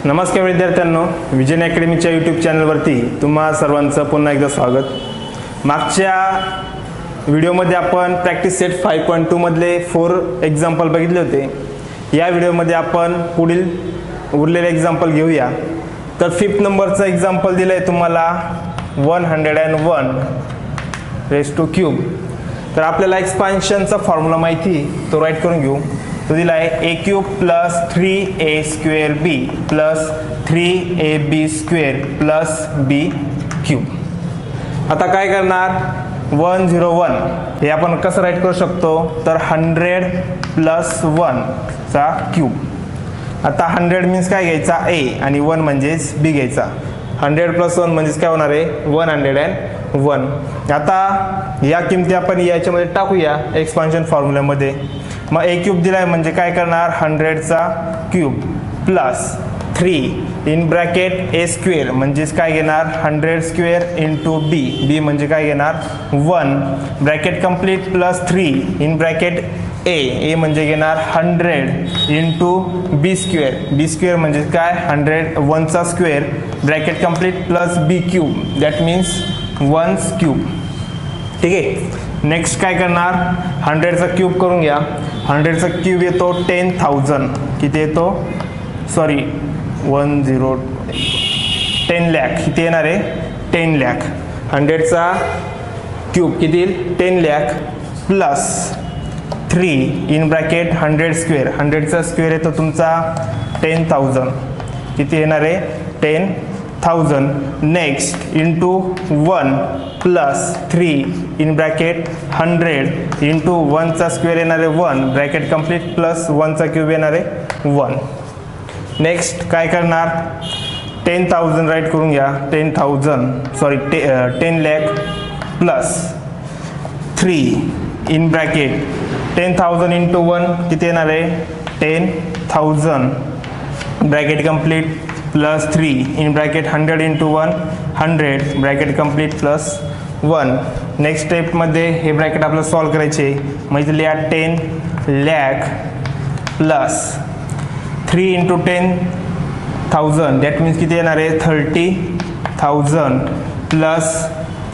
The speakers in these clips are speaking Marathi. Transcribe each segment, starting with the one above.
नमस्कार विद्यार्थ्यांनो, विजन अकॅडमीच्या यूट्यूब चॅनलवरती तुम्हा सर्वांचं पुन्हा एकदा स्वागत. मागच्या व्हिडिओमध्ये आपण प्रॅक्टिस सेट 5.2 मधले 4 एक्झाम्पल बघितले होते. या व्हिडिओमध्ये आपण पुढील उरलेले एक्झाम्पल घेऊया. तर 5th नंबरचं एक्झाम्पल दिलं आहे तुम्हाला 101 रेज टू क्यूब. तर आपल्याला एक्सपान्शनचा फॉर्म्युला माहिती, तो राईट करून घेऊ. तो दिला आहे a cube plus 3a square b plus 3ab square plus b cube. आता काय करणार, 101 हे आपण कसं राईट करू शकतो, तर 100 प्लस 1 चा क्यूब. आता 100 मीन्स काय घ्यायचा a आणि 1 म्हणजेच b घ्यायचा. 100 प्लस 1 म्हणजेच काय होणार आहे 101. आता या किमती आपण याच्यामध्ये टाकूया एक्सपान्शन फॉर्म्युल्यामध्ये. मग a क्यूब दिलाय म्हणजे काय करणार 100 चा cube plus 3 in bracket a square म्हणजेच काय घेणार 100 स्क्वेअर इंटू b म्हणजे काय घेणार 1 bracket complete plus 3 in bracket a म्हणजे घेणार 100 इंटू b स्क्वेअर म्हणजे काय 101 चा square bracket complete plus b cube that means 1 cube. ठीक आहे. नेक्स्ट काय करणार 100 चा क्यूब करून घ्या. 100 चा क्यूब येतो 10,000. किती येतो, सॉरी 10 लाख. किती येणार आहे 10 लाख. 100 चा क्यूब किती येईल 10 lakh plus 3 in bracket 100 square. 100 चा स्क्वेअर येतो तुमचा 10,000. किती येणार आहे 10,000. Next into 1 plus 3 in bracket 100 into 1 चा स्क्वेअर येणार आहे 1 ब्रॅकेट कंप्लीट प्लस 1 चा क्यूब येणार आहे 1. नेक्स्ट काय करणार 10,000 राईट करून घ्या. 10 lakh plus 3 in bracket 10,000 into 1 किती येणार आहे 10,000 bracket complete plus 3 in bracket 100 into 1 100 bracket complete plus 1. Next स्टेपमध्ये हे ब्रॅकेट आपल्याला सॉल्व करायचे. म्हणजे लिहा 10 lakh plus 3 into 10,000 that means किती येणार आहे 30,000 प्लस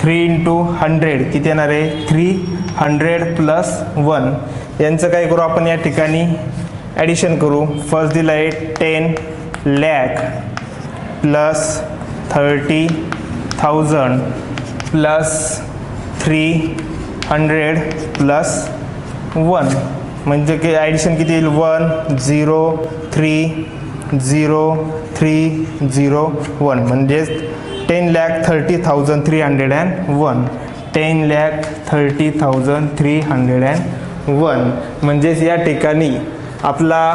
3 इंटू 100 किती येणार आहे 300 प्लस 1. यांचं काय करू आपण या ठिकाणी ॲडिशन करू. फर्स्ट दिलं आहे 10 लाख प्लस 30,000 प्लस 300 प्लस 1 म्हणजे की ॲडिशन किती येईल 1 0 3 0 3 0 1 म्हणजेच 10,30,301. 10,30,301 म्हणजेच या ठिकाणी आपला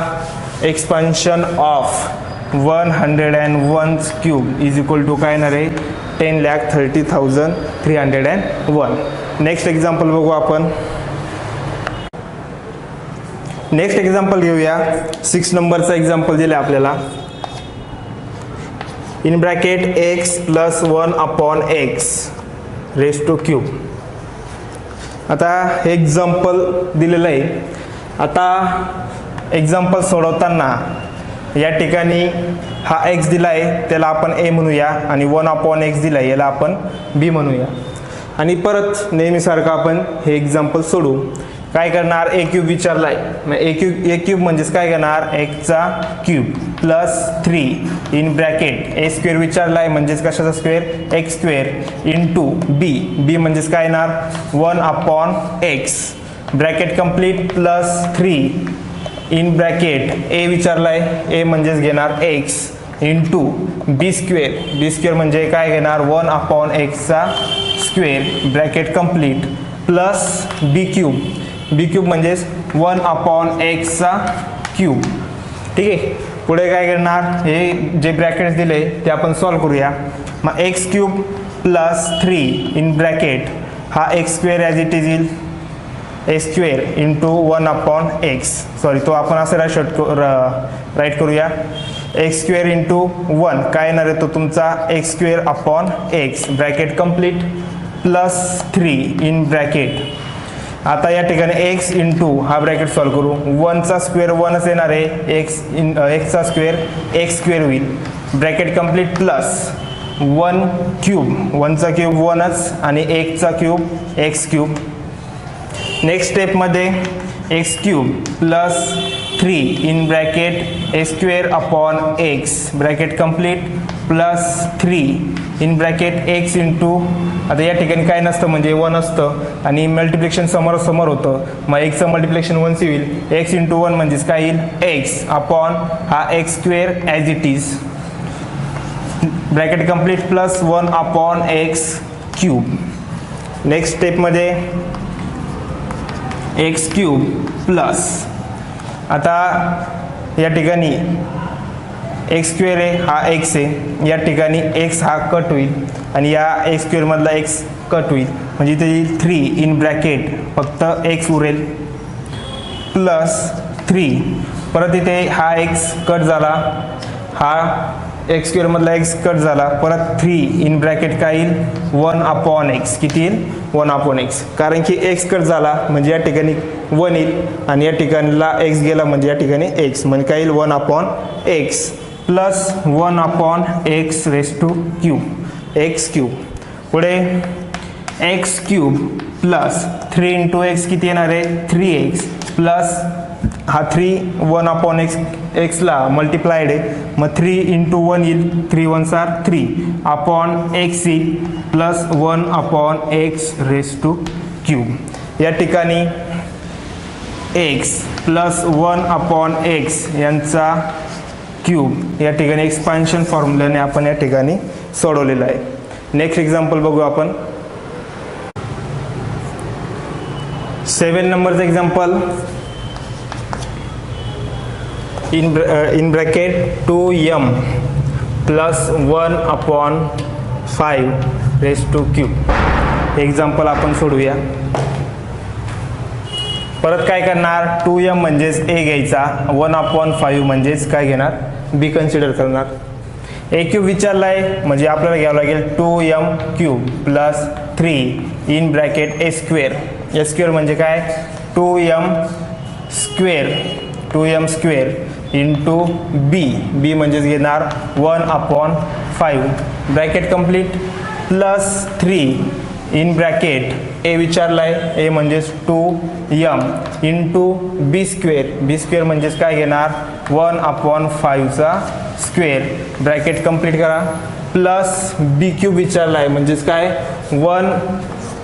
expansion of 101 cube is equal to काय येणार आहे 10,30,301. नेक्स्ट एक्झाम्पल बघू आपण. नेक्स्ट एक्झाम्पल घेऊया. 6 नंबरचा एक्झाम्पल दिला आपल्याला. In bracket x plus 1 upon x raise to cube. आता हे एक्झाम्पल दिलेलं आहे. आता एक्झाम्पल सोडवताना या ठिकाणी हा x दिला आहे त्याला आपण a म्हणूया आणि 1 अपॉन x दिला आहे याला आपण b म्हणूया. आणि परत नेहमीसारखं आपण हे एक्झाम्पल सोडू. काय करणार a क्यूब विचारला आहे. a क्यूब म्हणजेच काय करणार x चा cube plus 3 in bracket a square विचारला आहे म्हणजेच कशाचा square x square into b म्हणजेच काय येणार 1 upon x bracket complete plus 3 in bracket a विचारला आहे a म्हणजेच घेणार x इंटू b स्क्वेअर म्हणजे काय घेणार 1 अपॉन x चा square bracket complete plus b cube म्हणजेच 1 अपॉन x चा क्यूब. ठीक आहे. पुढे काय करणार हे जे ब्रॅकेट्स दिले ते आपण सॉल्व करूया. मग x cube plus 3 in bracket हा x square as it is येईल a square into 1 upon x. Sorry तो आपण असं राईट करूया x स्क्वेअर इंटू 1 काय येणार आहे तो तुमचा x square upon x bracket complete plus 3 in bracket आता या ठिकाणी x इंटू हा ब्रॅकेट सॉल्व करू. 1चा स्क्वेअर 1च येणार आहे, एक्सचा स्क्वेअर एक्स स्क्वेअर होईल. ब्रॅकेट कंप्लीट प्लस 1 क्यूब, 1चा क्यूब 1च आणि 1चा क्यूब एक्स क्यूब. नेक्स्ट स्टेपमध्ये x cube plus 3 in bracket x square upon x bracket complete plus 3 in bracket x into, आता या ठिकाणी काय नसतं म्हणजे 1 असतं आणि मल्टिप्लिकेशन समोरासमोर होतं, मग एक्सचं मल्टिप्लिकेशन 1 होईल. एक्स इंटू 1 म्हणजेच काय येईल एक्स अपॉन हा x square as it is bracket complete plus 1 upon x cube. Next स्टेपमध्ये एक्स क्यूब प्लस, आता या ठिकाणी एक्स स्क्वेअर आहे हा एक्स आहे, या ठिकाणी एक्स हा कट होईल आणि या एक्स स्क्वेअर मधला एक्स कट होईल म्हणजे इथे येईल 3 इन ब्रॅकेट फक्त एक्स उरेल प्लस 3, परत इथे हा एक्स कट झाला, हा एक्स स्क्वेअर मधला एक्स कट झाला, परत 3 इन ब्रॅकेट काय येईल 1 अपॉन एक्स. किती येईल 1 अपॉन एक्स, कारण की एक्स कट झाला म्हणजे या ठिकाणी 1 येईल आणि या ठिकाणीला एक्स गेला म्हणजे या ठिकाणी एक्स म्हणजे काय येईल 1 upon x plus 1 upon x raise to cube x cube. पुढे x cube plus 3 into x किती येणार आहे 3x प्लस हा 3 1 अपॉन एक्स, एक्सला मल्टिप्लाइड आहे मग 3 इंटू 1 येईल 3 1s आर 3 अपॉन एक्स येईल plus 1 upon x raise to cube. या ठिकाणी एक्स प्लस 1 अपॉन एक्स यांचा क्यूब या ठिकाणी एक्सपान्शन फॉर्म्युल्याने आपण या ठिकाणी सोडवलेलं आहे. नेक्स्ट एक्झाम्पल बघू आपण. 7 नंबरचं example. in bracket 2m plus 1 upon 5 raised to cube. Example आपण सोडूया. परत काय करणार 2m म्हणजेच a घ्यायचा, 1 अपॉन 5 म्हणजेच काय घेणार b कन्सिडर करणार. a क्यूब विचारलाय म्हणजे आपल्याला घ्यावं लागेल 2m cube plus 3 in bracket a square. a square म्हणजे काय 2m स्क्वेअर इंटू बी म्हणजेच घेणार 1 upon 5 bracket complete plus 3 in bracket a विचारलाय ए म्हणजेच 2m इंटू बी स्क्वेअर म्हणजेच काय घेणार 1 अपॉन 5चा स्क्वेअर ब्रॅकेट कंप्लीट करा प्लस बी क्यूब विचारलाय म्हणजेच काय 1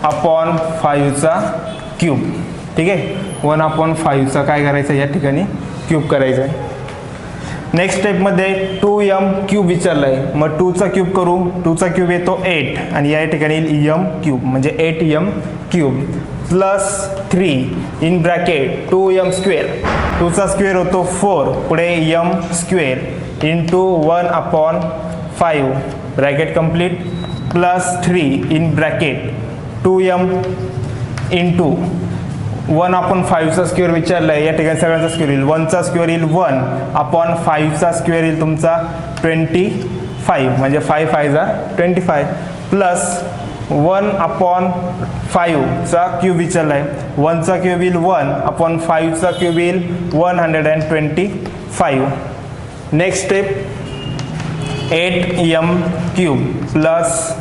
अपॉन 5चा क्यूब. ठीक आहे 1 अपॉन 5चा काय करायचं या ठिकाणी क्यूब करायचं आहे. नेक्स्ट स्टेपमध्ये 2m क्यूब विचारलाय मग 2चा क्यूब करू. 2चा क्यूब येतो 8 आणि या ठिकाणी m क्यूब म्हणजे 8m cube plus 3 in bracket 2m square. 2चा स्क्वेअर होतो 4 पुढे m square into 1 upon 5 bracket complete plus 3 in bracket 2m into 1 upon 5चा स्क्वेअर विचारलाय या ठिकाणी सगळ्यांचा स्क्वेअर येईल 1चा स्क्वेअर येईल 1 अपॉन 5चा स्क्वेअर येईल तुमचा 25 म्हणजे 5 5 जा 25 प्लस 1 अपॉन 5चा क्यूब विचारलाय 1चा क्यूब येईल 1 अपॉन 5चा क्यूब येईल 125. Next step 8m cube plus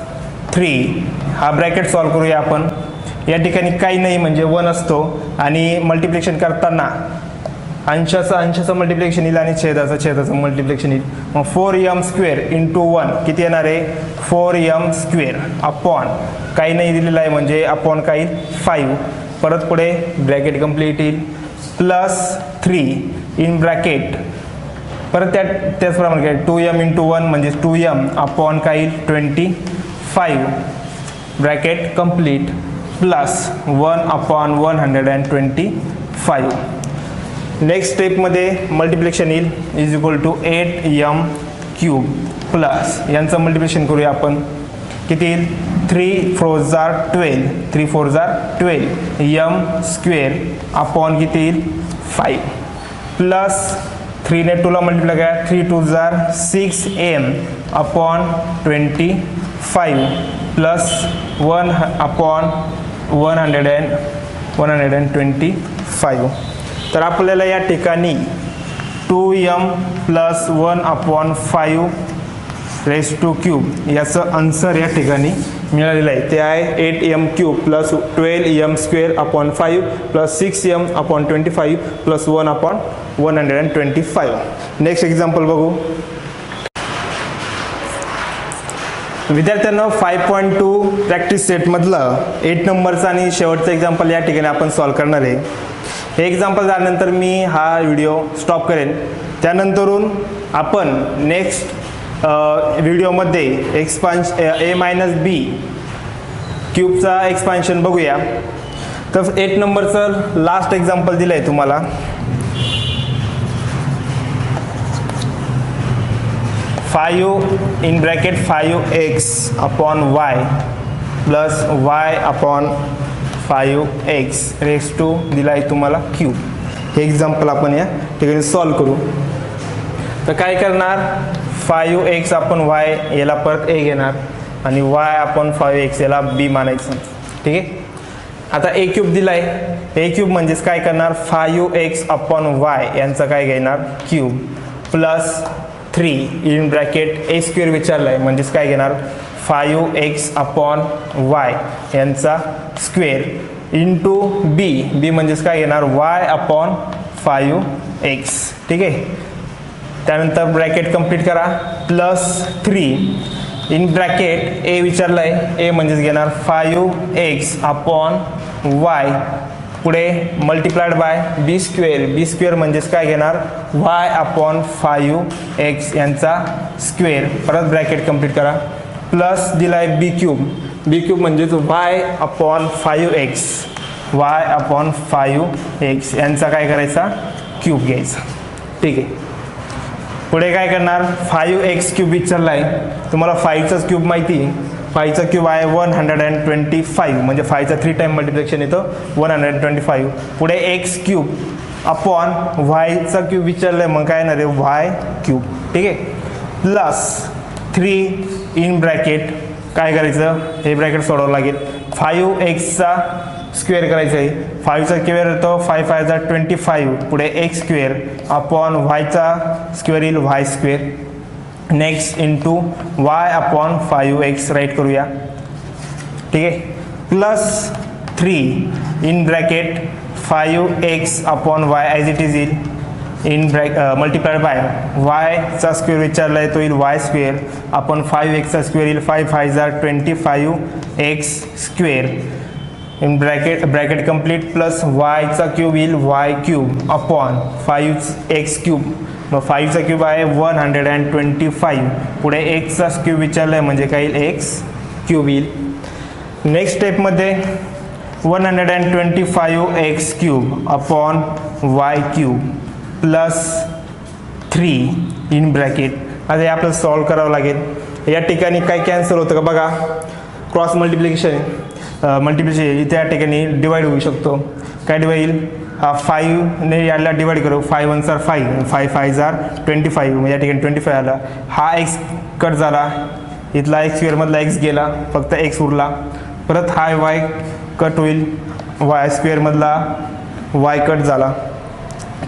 3 हा ब्रॅकेट सॉल्व करूया आपण. या ठिकाणी काही नाही म्हणजे 1 असतो आणि मल्टिप्लिकेशन करताना अंशाचं मल्टिप्लिकेशन येईल आणि छेदाचं मल्टिप्लिकेशन येईल. मग 4m स्क्वेअर इंटू 1 किती येणार आहे 4m स्क्वेअर अपॉन काही नाही दिलेलं आहे म्हणजे अपॉन काही 5 परत पुढे ब्रॅकेट कंप्लीट येईल प्लस 3 इन ब्रॅकेट परत त्याचप्रमाणे काय 2m इंटू 1 म्हणजे 2m अपॉन काही 25 bracket complete plus 1 upon 125. Next स्टेपमध्ये मल्टिप्लिकेशन येईल is equal to 8m cube plus यांचं मल्टिप्लिकेशन करूया आपण. किती येईल 3 4s are 12 3 4s are 12 m square upon किती येईल 5 प्लस 3 ने 2ला मल्टिप्लाय करा 3 2s R 6m upon 25 plus 1 upon 125. तर आपल्याला या ठिकाणी 2m + 1/5 रेज टू क्यूब याचं आन्सर या ठिकाणी मिळालेलं आहे. ते आहे 8m³ + 12m² + 6m/25 + 1/125. Next example बघू. विद्यार्थ्यांना 5.2 प्रॅक्टिस सेटमधलं 8 नंबरचा आणि शेवटचं एक्झाम्पल या ठिकाणी आपण सॉल्व करणार आहे. हे एक्झाम्पल झाल्यानंतर मी हा व्हिडिओ स्टॉप करेन. त्यानंतरून आपण नेक्स्ट व्हिडिओमध्ये a - b क्यूबचा एक्सपान्शन बघूया. तर 8 नंबरचं लास्ट एक्झाम्पल दिलं आहे तुम्हाला. (5) 5x/y + y/5x रेज टू दिला आहे तुम्हाला क्यूब. हे एक्झाम्पल आपण या ठिकाणी सॉल्व करू. तर काय करणार, 5x/y याला परत a घेणार आणि y/5x याला b मानायचं. ठीक आहे. आता a क्यूब दिला आहे. a क्यूब म्हणजेच काय करणार, 5x/y यांचा काय घेणार क्यूब प्लस 3 (a² विचारलं आहे म्हणजेच काय घेणार 5x/y यांचा स्क्वेअर इंटू b म्हणजेच काय घेणार y/5x. ठीक आहे. त्यानंतर ब्रॅकेट कंप्लीट करा प्लस 3 (a विचारलं आहे a म्हणजेच घेणार 5x/y पुढे मल्टिप्लाइड बाय b² म्हणजेच काय घेणार y/5x यांचा स्क्वेअर. परत ब्रॅकेट कंप्लीट करा प्लस दिला आहे b क्यूब म्हणजेच y/5x यांचा काय करायचा क्यूब घ्यायचा. ठीक आहे. पुढे काय करणार 5x³ विचारला आहे तुम्हाला. 5चा क्यूब माहिती, 5चा क्यूब आहे 125 म्हणजे 5चा 3 टाइम मल्टिप्लिकेशन येतं 125. पुढे x³ अपॉन yचा क्यूब विचारलाय मग काय येणार आहे y³. ठीक आहे. प्लस 3 काय करायचं हे ब्रॅकेट सोडवावं लागेल. 5xचा स्क्वेअर करायचं आहे. 5चा स्क्वेअर येतो 5×5 पुढे x² अपॉन yचा स्क्वेअर येईल y². Next into y/5x right करूया. ठीक आहे. Plus 3 (5x/y as it is येईल मल्टिप्लाइड बाय yचा स्क्वेअर विचारला आहे तो येईल y² आपण 5xचा स्क्वेअर येईल 5×5 (25x² ब्रॅकेट कंप्लीट प्लस yचा क्यूब येईल y³ अपॉन 5x³. मग 5चा क्यूब आहे 125 पुढे xचा क्यूब विचारला आहे म्हणजे काय येईल x³ येईल. नेक्स्ट स्टेपमध्ये 125x³ अपॉन y³ प्लस 3 आता हे आपल्याला सॉल्व करावं लागेल. या ठिकाणी काय कॅन्सल होतं का बघा, क्रॉस मल्टिप्लिकेशन इथे या ठिकाणी डिवाइड होऊ शकतो. काय डिवाइड येईल 5 ने याला डिवाइड करू 5 1 5 5 5 25 म्हणजे या ठिकाणी 25 आला. हा x कट झाला, इथला x² मधला x गेला, फक्त x उरला. परत हा y कट होईल, y² मधला y कट झाला.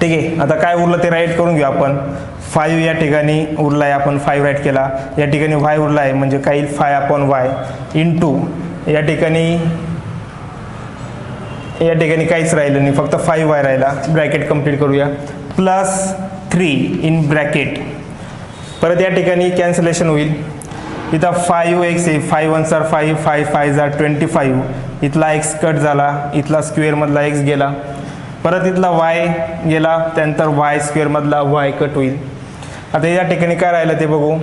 ठीक आहे. आता काय उरलं ते राईट करून घेऊ आपण. 5 या ठिकाणी उरला आहे आपण 5 राईट केला. या ठिकाणी y उरला आहे म्हणजे काय येईल 5/y इंटू या ठिकाणी काहीच राहिलं नाही फक्त 5y राहिला. ब्रॅकेट कंप्लीट करूया प्लस 3 परत या ठिकाणी कॅन्सलेशन होईल. इथं 5x आहे 5 1 5 5 5 25 इथला x कट झाला, इथला स्क्वेअर मधला x गेला, परत इथला y गेला, त्यानंतर y² मधला y कट होईल. आता या ठिकाणी काय राहिलं ते बघू.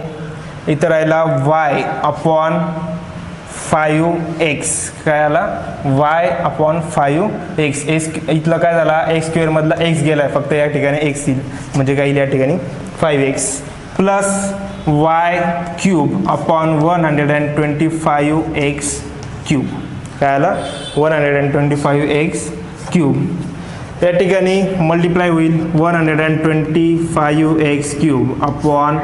इथं राहिला y/5x काय आला y/5x. इथलं काय झाला x² मधला x गेलाय फक्त या ठिकाणी x येईल म्हणजे काय येईल या ठिकाणी 5x plus y³ upon 125x³ काय आला 125x³ या ठिकाणी मल्टिप्लाय होईल 125x³ अपॉन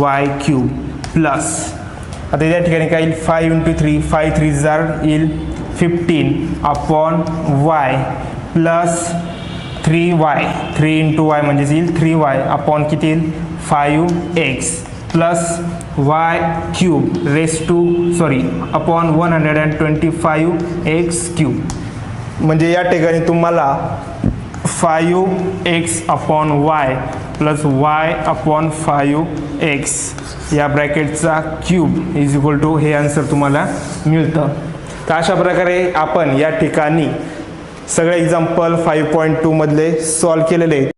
y³ प्लस आता या ठिकाणी काय येईल 5 × 3 5 3 येईल 15/y plus 3y, 3 into Y म्हणजेच येईल 3y अपॉन किती येईल 5x plus y cube upon 125x cube. म्हणजे या ठिकाणी तुम्हाला 5x upon y plus y upon 5x या ब्रॅकेटचा क्यूब इज इक्वल टू हे आन्सर तुम्हाला मिळतं. तर अशा प्रकारे आपण या ठिकाणी सगळे एक्झाम्पल 5.2 मधले सॉल्व केलेले आहेत.